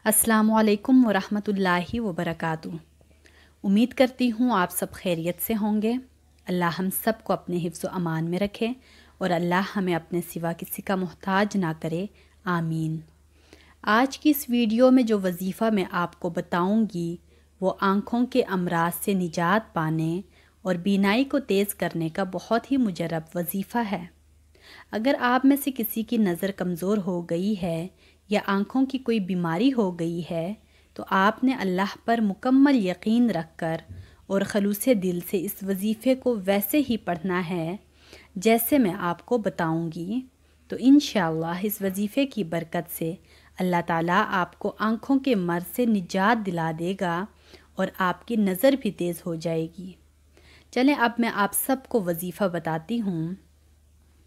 अस्सलामुअलैकुम वरहमतुल्लाहि वबरकातुहू। उम्मीद करती हूँ आप सब खैरियत से होंगे। अल्लाह हम सब को अपने हिफ्ज़ व अमान में रखे और अल्लाह हमें अपने सिवा किसी का मोहताज ना करे, आमीन। आज की इस वीडियो में जो वजीफ़ा मैं आपको बताऊँगी वो आँखों के अमराज से निजात पाने और बीनाई को तेज़ करने का बहुत ही मुजरब वजीफ़ा है। अगर आप में से किसी की नज़र कमज़ोर हो गई है या आँखों की कोई बीमारी हो गई है तो आपने अल्लाह पर मुकम्मल यकीन रखकर और खलूस दिल से इस वजीफ़े को वैसे ही पढ़ना है जैसे मैं आपको बताऊंगी। तो इंशाअल्लाह इस वजीफ़े की बरकत से अल्लाह ताला आपको आँखों के मर्ज़ से निजात दिला देगा और आपकी नज़र भी तेज़ हो जाएगी। चलें अब मैं आप सबको वजीफ़ा बताती हूँ।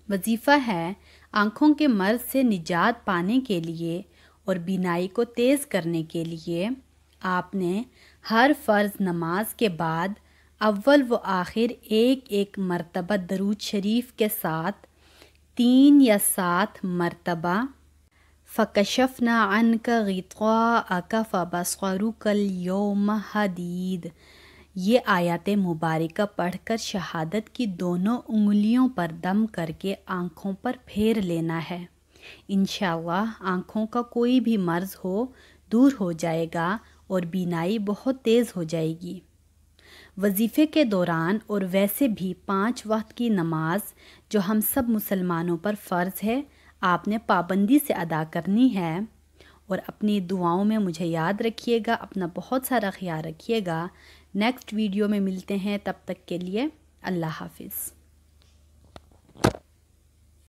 वजीफ़ा है, आँखों के मर्ज़ से निजात पाने के लिए और बीनाई को तेज़ करने के लिए आपने हर फ़र्ज़ नमाज के बाद अव्वल व आखिर एक मरतबा दरूद शरीफ के साथ 3 या 7 मरतबा फ़कशफ़ना अन्का ग़िताअका फ़बसरुकल यौम हदीद ये आयत मुबारका पढ़कर शहादत की दोनों उंगलियों पर दम करके आँखों पर फेर लेना है। इंशाअल्लाह आँखों का कोई भी मर्ज़ हो दूर हो जाएगा और बीनाई बहुत तेज़ हो जाएगी। वजीफ़े के दौरान और वैसे भी 5 वक्त की नमाज जो हम सब मुसलमानों पर फ़र्ज़ है आपने पाबंदी से अदा करनी है। और अपनी दुआओं में मुझे याद रखिएगा, अपना बहुत सारा ख्याल रखिएगा। नेक्स्ट वीडियो में मिलते हैं, तब तक के लिए अल्लाह हाफ़िज़।